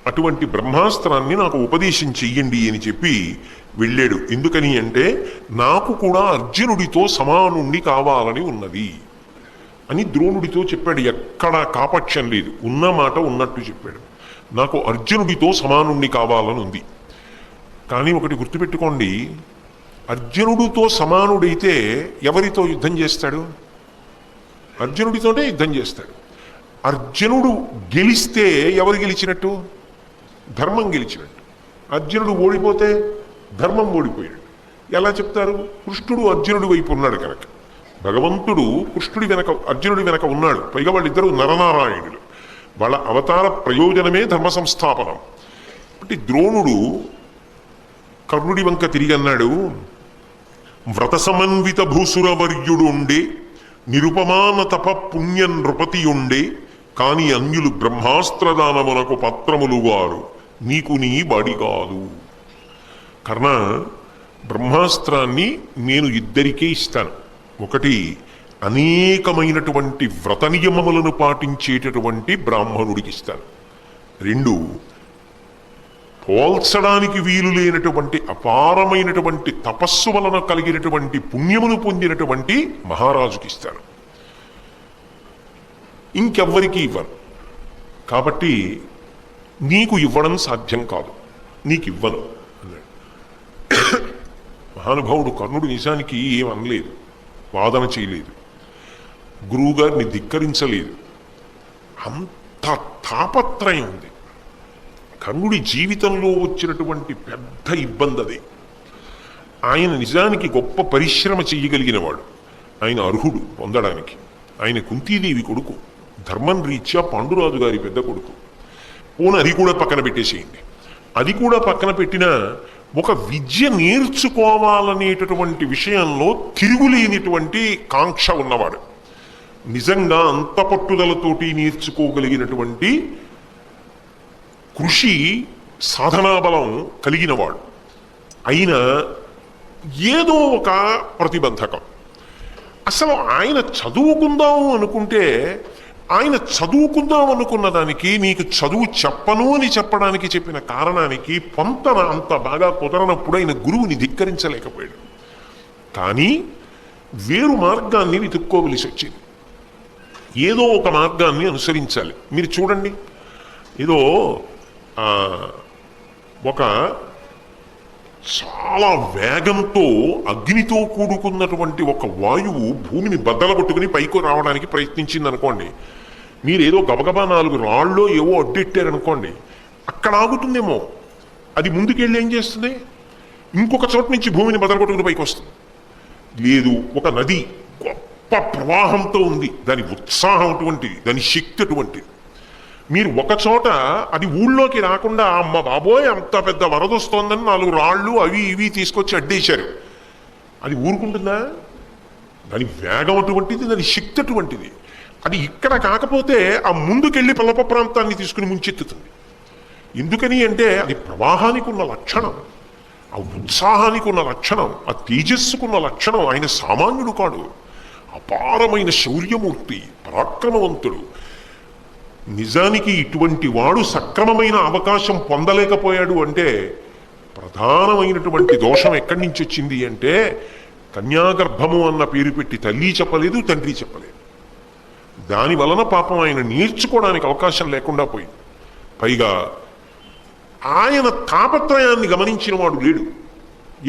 అటువంటి బ్రహ్మాస్త్రాన్ని నాకు ఉపదేశం చెయ్యండి అని చెప్పి వెళ్ళాడు. ఎందుకని అంటే నాకు కూడా అర్జునుడితో సమానుండి కావాలని ఉన్నది అని ద్రోణుడితో చెప్పాడు. ఎక్కడా కాపక్షం లేదు, ఉన్న మాట ఉన్నట్టు చెప్పాడు. నాకు అర్జునుడితో సమానుండి కావాలని ఉంది. కానీ ఒకటి గుర్తుపెట్టుకోండి, అర్జునుడితో సమానుడైతే ఎవరితో యుద్ధం చేస్తాడు? అర్జునుడితోనే యుద్ధం చేస్తాడు. అర్జునుడు గెలిస్తే ఎవరు గెలిచినట్టు? ధర్మం గెలిచినట్టు. అర్జునుడు ఓడిపోతే ధర్మం ఓడిపోయాడు. ఎలా చెప్తారు? కృష్ణుడు అర్జునుడి వైపు ఉన్నాడు కనుక. భగవంతుడు కృష్ణుడి వెనక, అర్జునుడి వెనక ఉన్నాడు. పైగా వాళ్ళిద్దరూ నరనారాయణులు. వాళ్ళ అవతార ప్రయోజనమే ధర్మ సంస్థాపనం. అంటే ద్రోణుడు కర్ణుడి వంక తిరిగి అన్నాడు, వ్రత సమన్విత భూసురవర్యుడు ఉండే, నిరుపమాన తప పుణ్య నృపతి ఉండే, కాని అన్యులు బ్రహ్మాస్త్రదానమునకు పత్రములు వారు, నీకు నీ బడి కాదు. కర్ణ, బ్రహ్మాస్త్రాన్ని నేను ఇద్దరికే ఇస్తాను. ఒకటి అనేకమైనటువంటి వ్రత నియమములను పాటించేటటువంటి బ్రాహ్మణుడికి ఇస్తాను. రెండు, పోల్చడానికి వీలు లేనటువంటి అపారమైనటువంటి తపస్సు వలన కలిగినటువంటి పుణ్యమును పొందినటువంటి మహారాజుకి ఇస్తాను. ఇంకెవ్వరికీ ఇవ్వను. కాబట్టి నీకు ఇవ్వడం సాధ్యం కాదు, నీకు ఇవ్వను అన్నాడు. మహానుభావుడు కర్ణుడు నిజానికి ఏమనలేదు, వాదన చేయలేదు, గురువుగారిని ధిక్కరించలేదు. అంత తాపత్రయం ఉంది. కర్ణుడి జీవితంలో వచ్చినటువంటి పెద్ద ఇబ్బంది అది. ఆయన నిజానికి గొప్ప పరిశ్రమ చెయ్యగలిగినవాడు. ఆయన అర్హుడు పొందడానికి. ఆయన కుంతీదేవి కొడుకు, ధర్మం రీత్యా పాండురాజు గారి పెద్ద కొడుకు. పోనీ అది కూడా పక్కన పెట్టేసేయండి. అది కూడా పక్కన పెట్టినా ఒక విద్య నేర్చుకోవాలనేటటువంటి విషయంలో తిరుగులేనిటువంటి కాంక్ష ఉన్నవాడు. నిజంగా అంత పట్టుదలతోటి నేర్చుకోగలిగినటువంటి కృషి సాధనాబలం కలిగినవాడు. అయినా ఏదో ఒక ప్రతిబంధకం. అసలు ఆయన చదువుకుందాం అనుకుంటే, ఆయన చదువుకుందాం అనుకున్న దానికి నీకు చదువు చెప్పను అని చెప్పడానికి చెప్పిన కారణానికి పొంతన అంత బాగా కుదరనప్పుడు ఆయన గురువుని ధిక్కరించలేకపోయాడు. కానీ వేరు మార్గాన్ని వెతుక్కోవలసి వచ్చింది. ఏదో ఒక మార్గాన్ని అనుసరించాలి. మీరు చూడండి, ఏదో ఒక చాలా వేగంతో అగ్నితో కూడుకున్నటువంటి ఒక వాయువు భూమిని బద్దలగొట్టుకుని పైకి రావడానికి ప్రయత్నించింది అనుకోండి. మీరేదో గబగబా 4 రాళ్ళలో ఏవో అడ్డెట్టారనుకోండి, అక్కడ ఆగుతుందేమో. అది ముందుకెళ్ళి ఏం చేస్తుంది? ఇంకొక చోట నుంచి భూమిని బద్దలగొట్టుకుని పైకి వస్తుంది. లేదు, ఒక నది గొప్ప ప్రవాహంతో ఉంది, దాని ఉత్సాహం అటువంటిది, దాని శక్తి అటువంటిది. మీరు ఒక చోట అది ఊళ్ళోకి రాకుండా, అమ్మ బాబోయ్ అంత పెద్ద వరద వస్తోందని 4 రాళ్ళు అవి ఇవి తీసుకొచ్చి అడ్డేశారు. అది ఊరుకుంటుందా? దాని వేగం అటువంటిది, దాని శక్తి అటువంటిది. అది ఇక్కడ కాకపోతే ఆ ముందుకెళ్ళి పల్లప ప్రాంతాన్ని తీసుకుని ముంచెత్తుతుంది. ఎందుకని అంటే అది ప్రవాహానికి ఉన్న లక్షణం, ఆ ఉత్సాహానికి ఉన్న లక్షణం, ఆ తేజస్సుకున్న లక్షణం. ఆయన సామాన్యుడు కాడు, అపారమైన శౌర్యమూర్తి, పరాక్రమవంతుడు. నిజానికి ఇటువంటి వాడు సక్రమమైన అవకాశం పొందలేకపోయాడు అంటే ప్రధానమైనటువంటి దోషం ఎక్కడి నుంచి వచ్చింది అంటే, కన్యాగర్భము అన్న పేరు పెట్టి తల్లి చెప్పలేదు, తండ్రి చెప్పలేదు. దాని వలన పాపం ఆయన నేర్చుకోవడానికి అవకాశం లేకుండా పోయింది. పైగా ఆయన తాపత్రయాన్ని గమనించిన వాడు లేడు.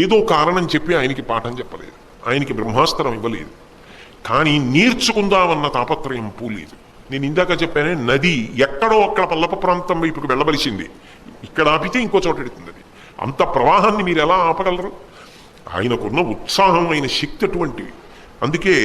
ఏదో కారణం చెప్పి ఆయనకి పాఠం చెప్పలేదు, ఆయనకి బ్రహ్మాస్త్రం ఇవ్వలేదు. కానీ నేర్చుకుందామన్న తాపత్రయం పోలేదు. నేను ఇందాక చెప్పానే, నది ఎక్కడో అక్కడ పల్లప ప్రాంతం వైపుకి వెళ్ళవలసింది, ఇక్కడ ఆపితే ఇంకో చోట ఎడుతుంది. అది అంత ప్రవాహాన్ని మీరు ఎలా ఆపగలరు? ఆయనకున్న ఉత్సాహం, ఆయన శక్తి అటువంటివి. అందుకే